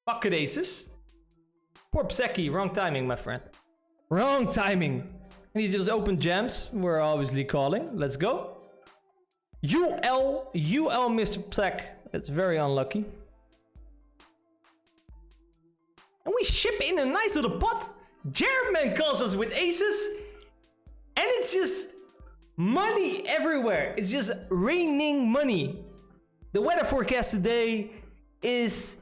Pocket aces. Poor Pseki, wrong timing, my friend. Wrong timing. And he just opened jams. We're obviously calling. Let's go. UL, Mr. Psek. That's very unlucky. And we ship in a nice little pot. Jerman calls us with aces. And it's just money everywhere. It's just raining money. The weather forecast today is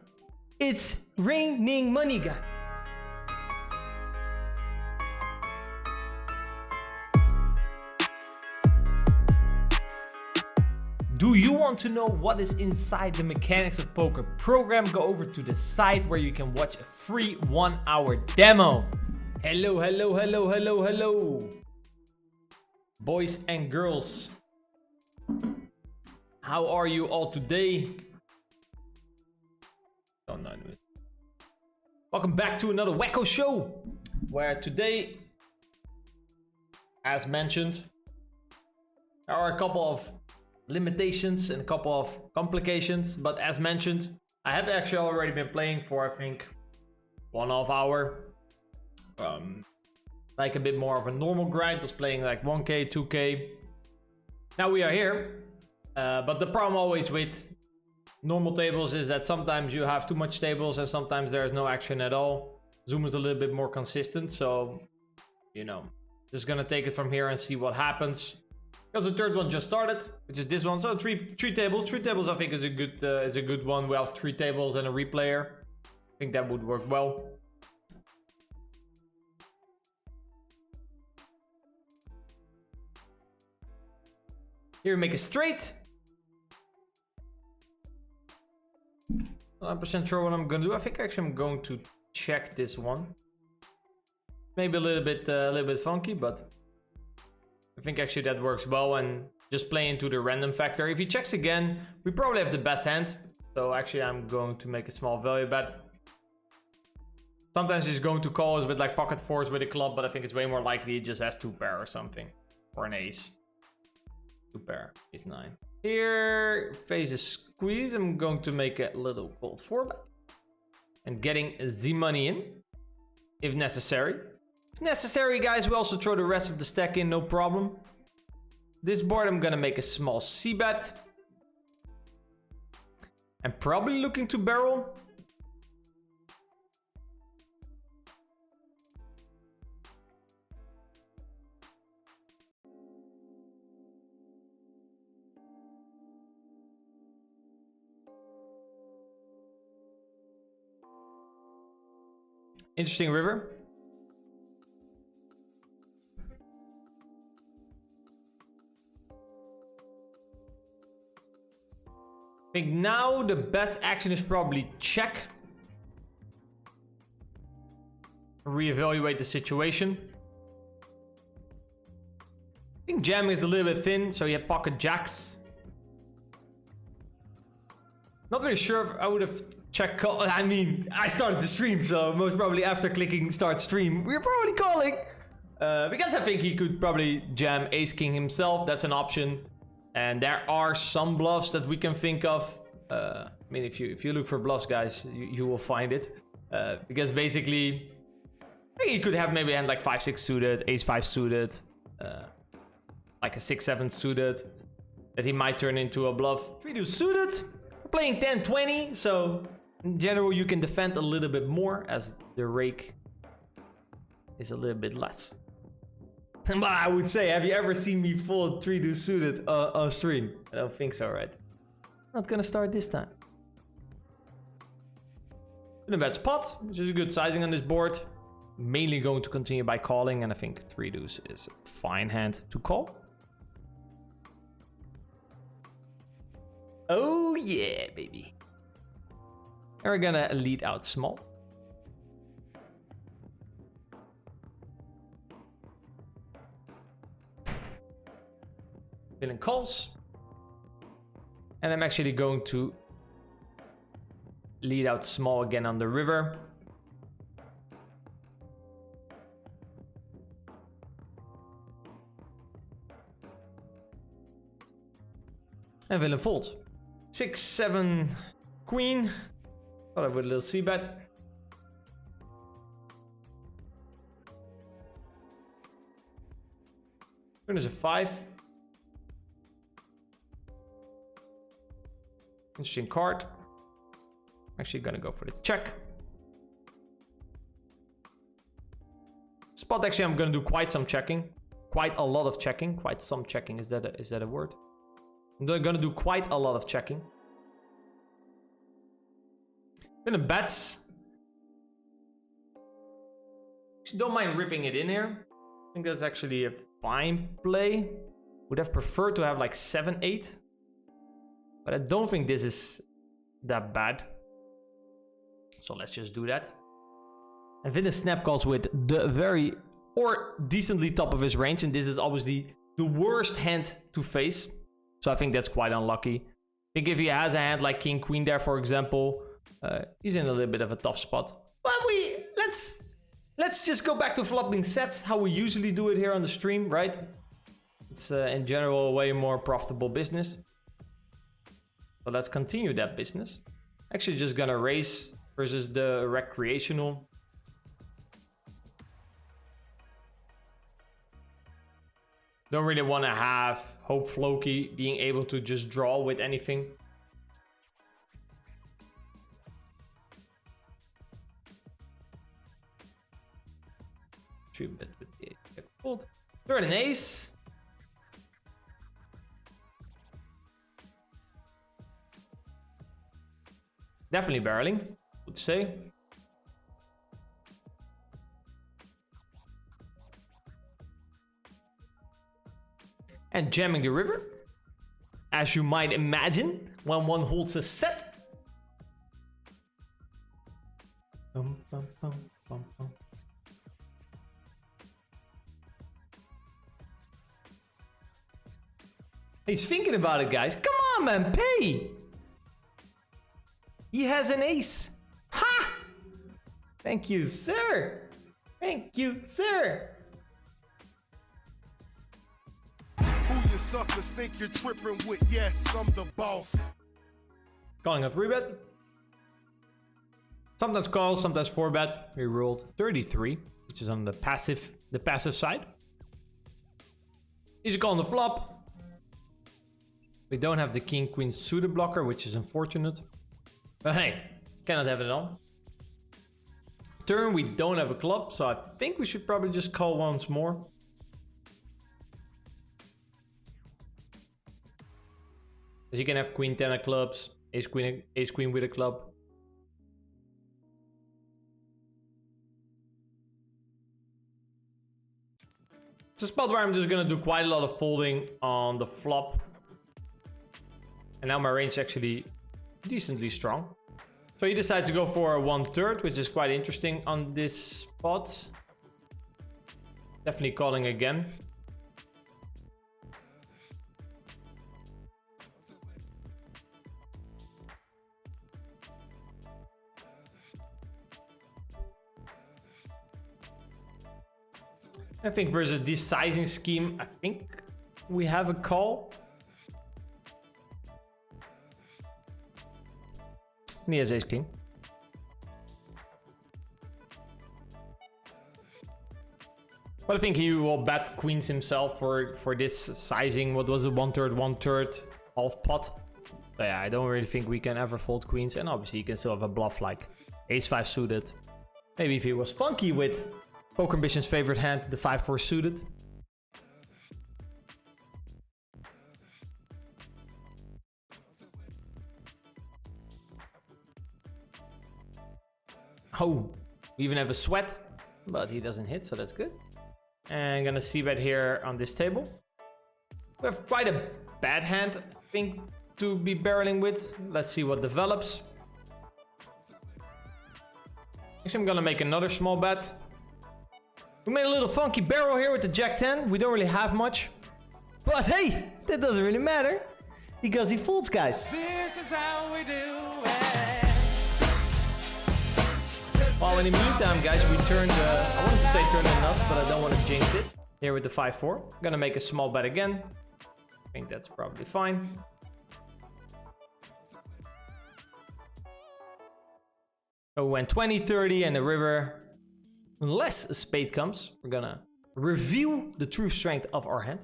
it's raining money, guys. Do you want to know what is inside the Mechanics of Poker program? Go over to the site where you can watch a free 1-hour demo. Hello, hello, hello, hello, hello. Boys and girls. How are you all today? Oh, no. Welcome back to another Wacko show. Where today, as mentioned, there are a couple of limitations and a couple of complications, but as mentioned, I have actually already been playing for I think 1.5 hour. Like a bit more of a normal grind. Was playing like 1k, 2k. Now we are here, but the problem always with normal tables is that sometimes you have too much tables and sometimes there's no action at all. Zoom is a little bit more consistent, so you know, just gonna take it from here and see what happens. Because the third one just started, which is this one. So three tables. 3 tables I think is a good one. We have 3 tables and a replayer. I think that would work well. Here we make a straight. 100% sure what I'm gonna do. I think actually I'm going to check this one. Maybe a little bit funky, but I think actually that works well, and just play into the random factor. If he checks again, we probably have the best hand. So actually I'm going to make a small value bet. Sometimes he's going to call us with like pocket fours with a club, but I think it's way more likely he just has 2 pair or something. Or an ace. 2 pair, ace 9. Here, face is squeeze. I'm going to make a little cold 4 bet. And getting the money in, if necessary. If necessary, guys, we also throw the rest of the stack in, no problem. This board, I'm gonna make a small C bet. I'm probably looking to barrel. Interesting river. I think now the best action is probably check. Reevaluate the situation. I think jamming is a little bit thin, so you have pocket jacks. Not really sure if I would have checked call. I mean, I started the stream, so most probably after clicking start stream, we're probably calling. Because I think he could probably jam ace king himself. That's an option. And there are some bluffs that we can think of. I mean, if you look for bluffs, guys, you will find it. Because basically, he could have maybe a hand like 5-6 suited, ace-5 suited, like a 6-7 suited, that he might turn into a bluff. 3 deuce suited. We're playing 10-20, so in general you can defend a little bit more as the rake is a little bit less. But I would say, have you ever seen me fold 3 deuce suited on stream? I don't think so, right? Not gonna start this time. In a bad spot, which is a good sizing on this board. Mainly going to continue by calling, and I think 3 deuce is a fine hand to call. Oh yeah, baby. And we're gonna lead out small. Villain calls. And I'm actually going to lead out small again on the river. And villain folds. 6-7 queen. Followed with a little c-bet. Turn is a 5. Interesting card. Actually gonna go for the check. Spot, actually I'm gonna do quite some checking. Quite a lot of checking. Quite some checking, is that a word? I'm gonna do quite a lot of checking. Then the bets. Actually don't mind ripping it in here. I think that's actually a fine play. Would have preferred to have like 7-8. But I don't think this is that bad. So let's just do that. And then the snap calls with the very or decently top of his range. And this is obviously the worst hand to face. So I think that's quite unlucky. I think if he has a hand like King Queen there, for example, he's in a little bit of a tough spot. But let's just go back to flopping sets, how we usually do it here on the stream, right? It's in general a way more profitable business. But let's continue that business. Actually just gonna raise versus the recreational. Don't really want to have Hope Floki being able to just draw with anything. Bet with the 8 fold. Third an ace. Definitely barreling, would say. And jamming the river, as you might imagine, when one holds a set. Bum, bum, bum, bum, bum. He's thinking about it, guys. Come on, man, pay! He has an ace. Ha! Thank you, sir. Thank you, sir. Who you suckers think you're tripping with? Yes, I'm the boss. Calling a 3-bet. Sometimes call, sometimes 4-bet. We rolled 33, which is on the passive side. Easy call on the flop. We don't have the King Queen suited blocker, which is unfortunate. But hey, cannot have it on. Turn, we don't have a club, so I think we should probably just call once more. As you can have Queen 10 of clubs, Ace Queen with a club. It's a spot where I'm just gonna do quite a lot of folding on the flop. And now my range is actually decently strong. So he decides to go for a 1/3, which is quite interesting on this spot. Definitely calling again. I think versus this sizing scheme, I think we have a call. And he has ace king. But I think he will bet queens himself for this sizing. What was it? 1/3, 1/3, half pot. But yeah, I don't really think we can ever fold queens. And obviously you can still have a bluff like ace 5 suited. Maybe if he was funky with Poker Ambition's favorite hand, the 5-4 suited. Oh, we even have a sweat, but he doesn't hit, so that's good. And I'm gonna see bet here on this table. We have quite a bad hand, I think, to be barreling with. Let's see what develops. Actually, I'm gonna make another small bet. We made a little funky barrel here with the Jack 10. We don't really have much. But hey, that doesn't really matter. Because he folds, guys. This is how we do it. Well, in the meantime, guys, we turned, I wanted to say turn the nuts, but I don't want to jinx it. Here with the 5-4. I'm gonna make a small bet again. I think that's probably fine. So when 20, 30 and the river, unless a spade comes, we're gonna reveal the true strength of our hand.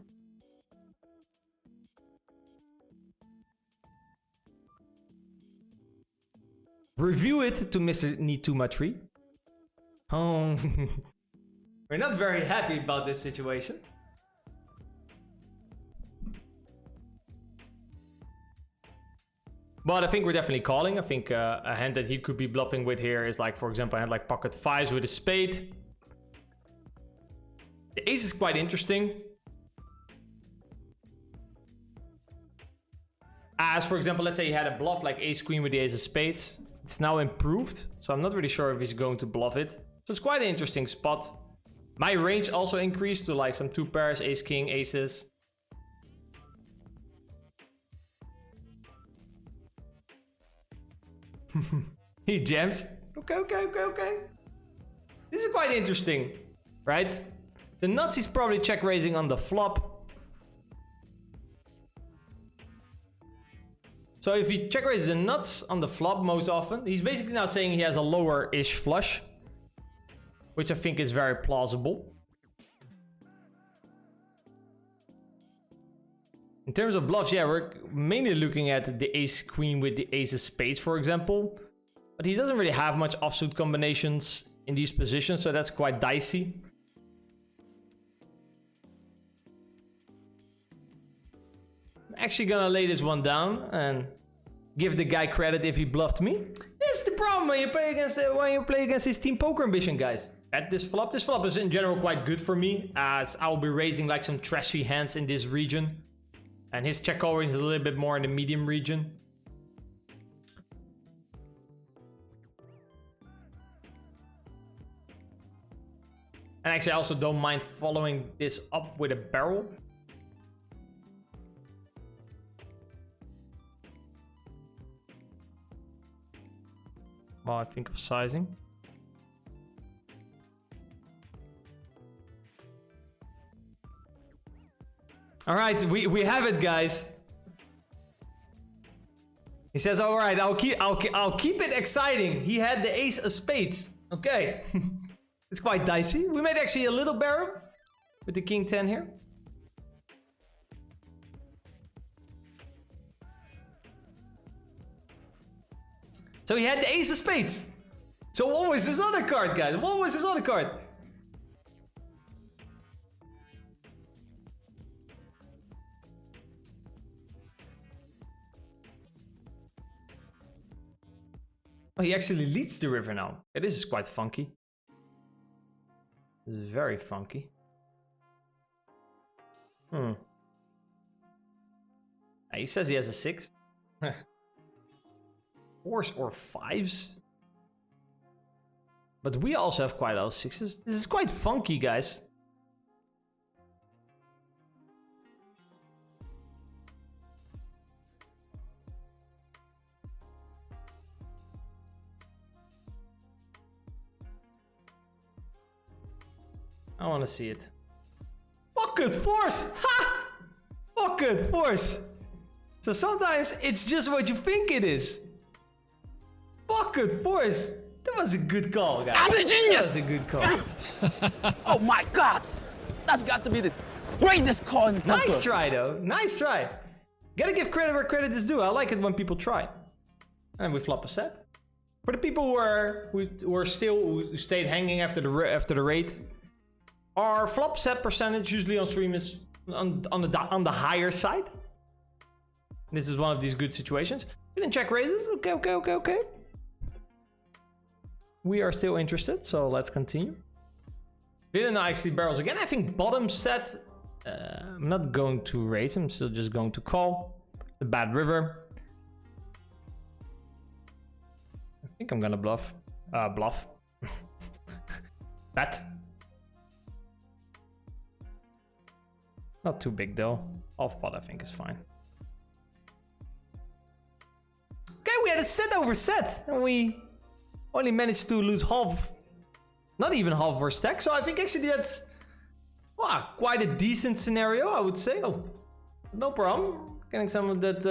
Review it to Mr. Need Too Much Tree. Oh, we're not very happy about this situation. But I think we're definitely calling. I think a hand that he could be bluffing with here is like, for example, a hand like pocket fives with a spade. The ace is quite interesting. As for example, let's say he had a bluff like ace queen with the ace of spades. It's now improved, so I'm not really sure if he's going to bluff it. So it's quite an interesting spot. My range also increased to like some two pairs, ace king, aces. He jams. Okay. This is quite interesting, right? The nuts he's probably check raising on the flop. So if he check raises the nuts on the flop most often, he's basically now saying he has a lower-ish flush, which I think is very plausible. In terms of bluffs, yeah, we're mainly looking at the ace queen with the ace of spades, for example. But he doesn't really have much offsuit combinations in these positions, so that's quite dicey. I'm actually gonna lay this one down and give the guy credit if he bluffed me. That's the problem when you play against his team poker ambition, guys. At this flop. This flop is in general quite good for me, as I'll be raising like some trashy hands in this region. And his check call is a little bit more in the medium region. And actually I also don't mind following this up with a barrel. Well, I think of sizing. All right, we have it, guys. He says, "All right, I'll keep it exciting." He had the ace of spades. Okay, it's quite dicey. We made actually a little barrel with the king 10 here. So he had the ace of spades. So what was his other card, guys? What was his other card? Oh, he actually leads the river now. Yeah, this is quite funky. This is very funky. He says he has a 6. Fours or fives. But we also have quite a lot of sixes. This is quite funky, guys. I want to see it. Pocket force! Ha! Pocket force! So sometimes it's just what you think it is. Pocket force! That was a good call, guys. I'm a genius! That was a good call. Oh my god! That's got to be the greatest call in poker. Nice try, though. Nice try. Gotta give credit where credit is due. I like it when people try. And we flop a set. For the people who stayed hanging after the raid, our flop set percentage usually on stream is on the higher side. This is one of these good situations. We didn't check raises. Okay. We are still interested, so let's continue. Didn't actually barrels again. I think bottom set. I'm not going to raise. I'm still just going to call. The bad river. I think I'm gonna bluff. Bluff. Bet. Not too big though. Half pot I think is fine. Okay, we had a set over set, and we only managed to lose half, not even half of our stack. So I think actually that's quite a decent scenario, I would say. Oh, no problem. Getting some of that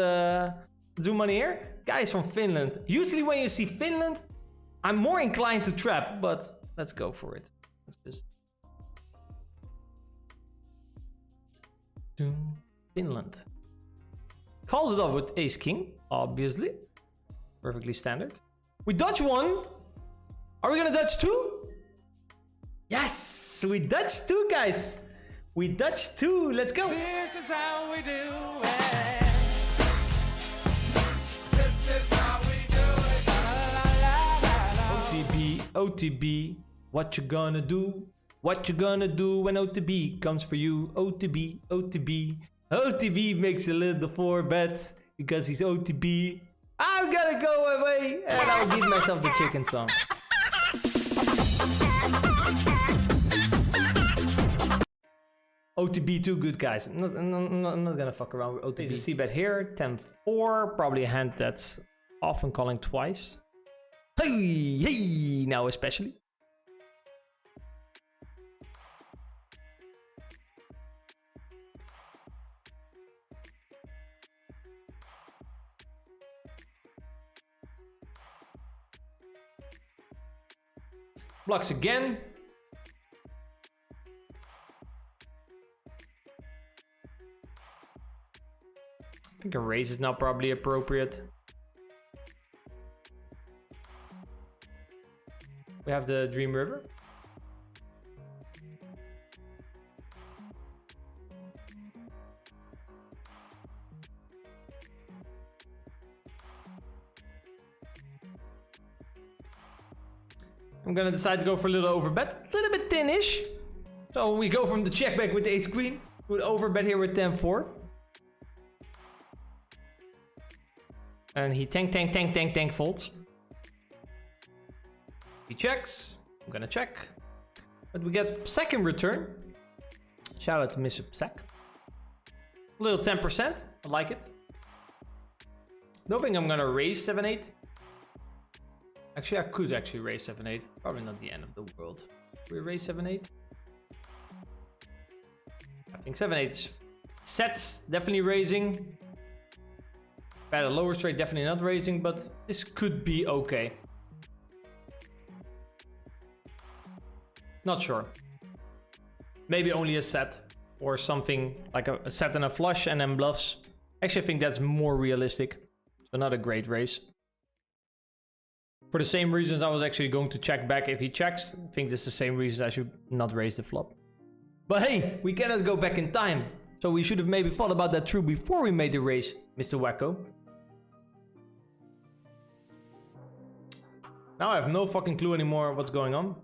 Zoom money here. Guys from Finland. Usually when you see Finland, I'm more inclined to trap, but let's go for it. Let's just... Finland. Calls it off with ace king, obviously. Perfectly standard. We dodge one. Are we gonna dodge two? Yes, we dodged two, guys. We dodged two. Let's go. This is how we do it. OTB, OTB, what you gonna do? What you gonna do when OTB comes for you? OTB, OTB, OTB makes a little 4-bet because he's OTB. I'm gonna go away and I'll give myself the chicken song. OTB too good, guys. I'm not gonna fuck around with OTB. C-bet here, 10-4, probably a hand that's often calling twice. Hey, hey, now especially. Blocks again. I think a raise is now probably appropriate. We have the Dream River. I'm gonna decide to go for a little overbet, a little bit thin-ish. So we go from the check back with the ace queen to an overbet here with 10-4. And he tank folds. He checks. I'm gonna check. But we get second return. Shout out to Mr. Sack. A little 10%. I like it. Don't think I'm gonna raise 7-8. Actually, I could actually raise 7-8. Probably not the end of the world. We raise 7-8. I think 7-8 sets definitely raising. At a lower straight, definitely not raising, but this could be okay. Not sure. Maybe only a set or something like a set and a flush and then bluffs. Actually, I think that's more realistic. So not a great raise. For the same reasons I was actually going to check back if he checks. I think this is the same reason I should not raise the flop. But hey, we cannot go back in time. So we should have maybe thought about that through before we made the raise, Mr. Wacko. Now I have no fucking clue anymore what's going on.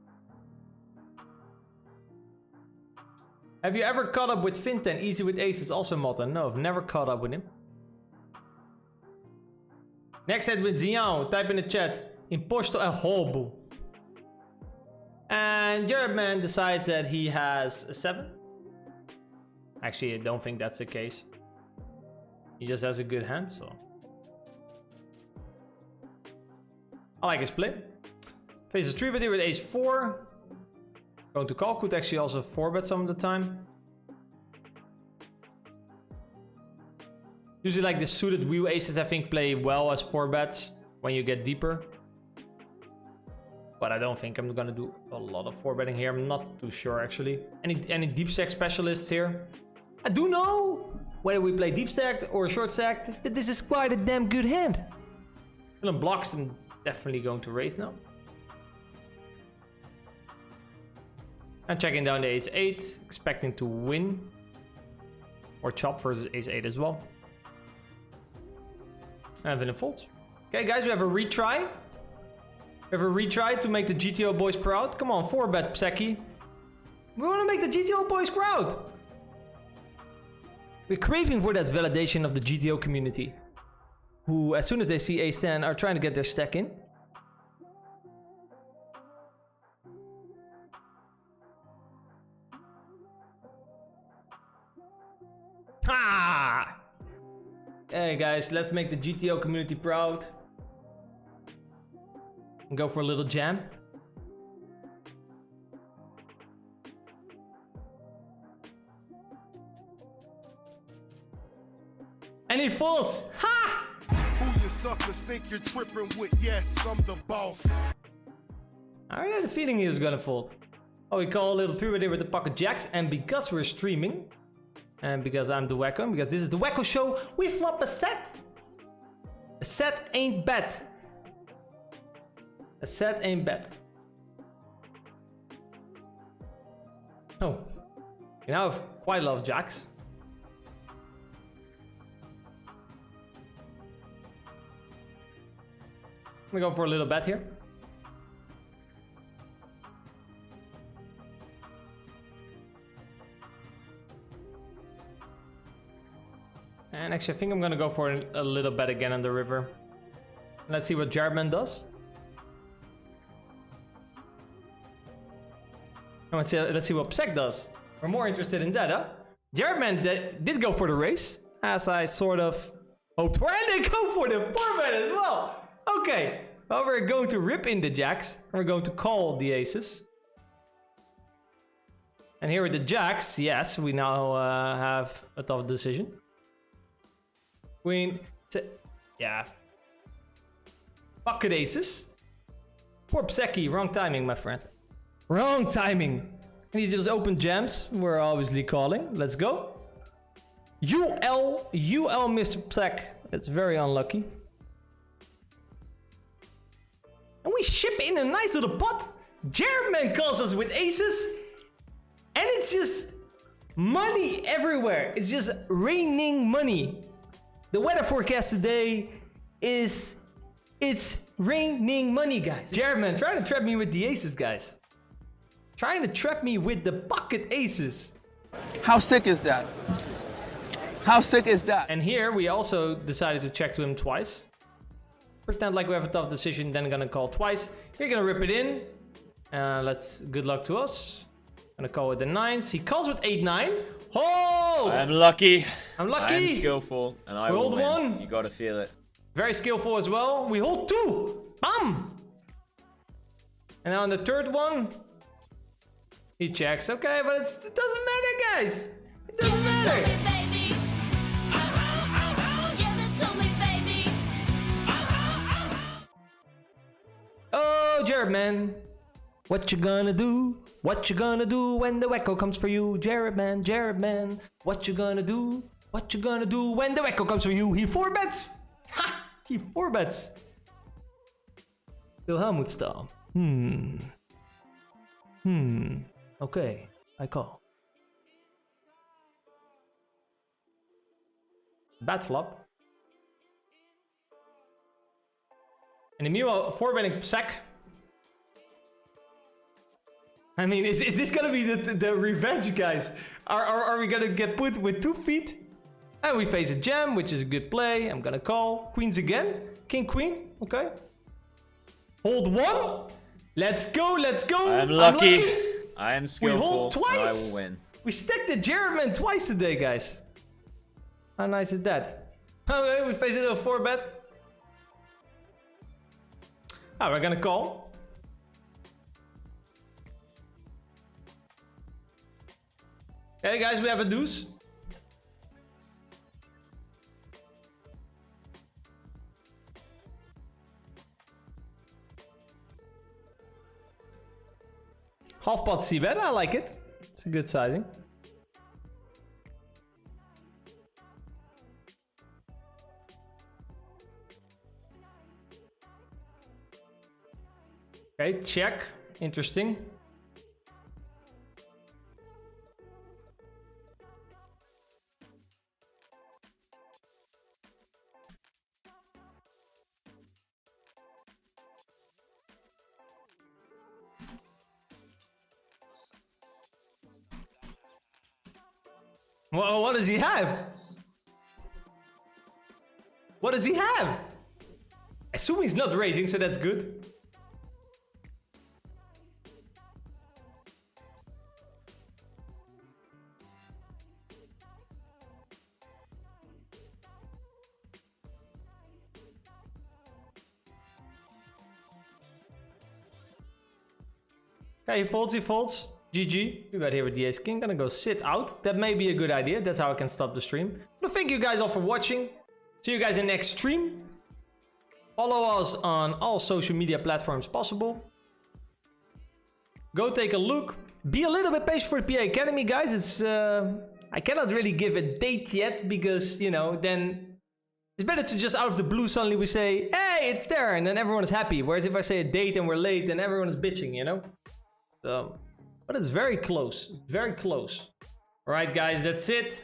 Have you ever caught up with Finten? Easy with aces, also Motta. No, I've never caught up with him. Next head with Xiao. Type in the chat. Imposto and Hobo. And Jaredman decides that he has a 7. Actually, I don't think that's the case. He just has a good hand, so... I like his play. Faces 3-bet here with ace 4. Going to call, could actually also 4-bet some of the time. Usually like the suited wheel aces I think play well as 4-bets when you get deeper. But I don't think I'm gonna do a lot of 4-betting here. I'm not too sure actually. Any deep stack specialists here? I do know whether we play deep stacked or short stacked that this is quite a damn good hand. Villain blocks and definitely going to raise now. And checking down the ace 8, expecting to win. Or chop versus ace 8 as well. And villain folds. Okay guys, we have a retry. We have a retry to make the GTO boys proud. Come on, 4-bet Pseki. We want to make the GTO boys proud. We're craving for that validation of the GTO community. Who, as soon as they see ace 10, are trying to get their stack in. Ha! Hey guys, let's make the GTO community proud. And go for a little jam. And he falls! Ha! Who you suckers think you're tripping with? Yes, I'm the boss. I had a feeling he was gonna fold. Oh, we call a little 3-way with the pocket jacks, and because we're streaming, and because I'm the wacko, and because this is the wacko show, we flop a set. A set ain't bet. A set ain't bet. Oh, we now have quite a lot of jacks. I'm gonna go for a little bet here. And actually, I think I'm gonna go for a little bet again on the river. Let's see what Jaredman does. And let's see what Psek does. We're more interested in that, huh? Jaredman did go for the race, as I sort of hoped for. And they go for the 4-bet as well. Okay, well, we're going to rip in the jacks. And we're going to call the aces. And here are the jacks. Yes, we now have a tough decision. Queen, yeah. Pocket aces. Poor Pseki, wrong timing, my friend. Wrong timing. And he just opened jams. We're obviously calling. Let's go. UL, Mr. Psek. That's very unlucky. And we ship in a nice little pot. Jaredman calls us with aces. And it's just money everywhere. It's just raining money. The weather forecast today is... It's raining money, guys. Jaredman trying to trap me with the aces, guys. Trying to trap me with the pocket aces. How sick is that? How sick is that? And here we also decided to check to him twice. Pretend like we have a tough decision, then gonna call twice. You're gonna rip it in. Good luck to us. Gonna call with the 9s. He calls with 8-9. Oh! I'm lucky. I'm lucky. I'm skillful, and I will hold win. one. You gotta feel it. Very skillful as well. We hold 2. Bam! And now on the third one, he checks. Okay, but it doesn't matter, guys. It doesn't matter. Oh, Jaredman. What you gonna do? What you gonna do when the wacko comes for you? Jaredman, Jaredman. What you gonna do? What you gonna do when the wacko comes for you? He 4-bets. Ha! He 4-bets. Wilhelmut style. Okay, I call. Bad flop. And Emil 4-betting Psek. I mean, is this gonna be the revenge, guys? Are we gonna get put with 2 feet? And we face a jam, which is a good play. I'm gonna call. Queens again. King, queen. Okay. Hold 1. Let's go, let's go. I'm lucky. I am skillful. We hold twice. And I will win. We stacked the Jaredman twice today, guys. How nice is that? Okay, we face a little 4-bet. Ah, we're gonna call. Okay, guys, we have a deuce. Half pot c-bet, I like it. It's a good sizing. Okay, check. Interesting. Well, what does he have? What does he have? I assume he's not raising, so that's good. Okay, he folds. GG. We bet here with the ace king. Gonna go sit out. That may be a good idea. That's how I can stop the stream. But thank you guys all for watching. See you guys in the next stream. Follow us on all social media platforms possible. Go take a look. Be a little bit patient for the PA Academy, guys. It's I cannot really give a date yet because, you know, then it's better to just out of the blue suddenly we say, hey, it's there, and then everyone is happy. Whereas if I say a date and we're late, then everyone is bitching, you know? So, but it's very close. Very close. All right, guys, that's it.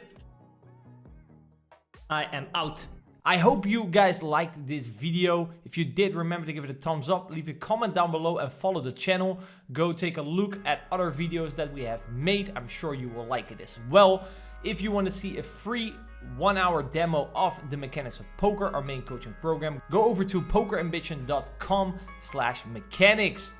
I am out. I hope you guys liked this video. If you did, remember to give it a thumbs up, leave a comment down below and follow the channel. Go take a look at other videos that we have made. I'm sure you will like it as well. If you want to see a free 1-hour demo of the mechanics of poker, our main coaching program, go over to pokerambition.com/mechanics.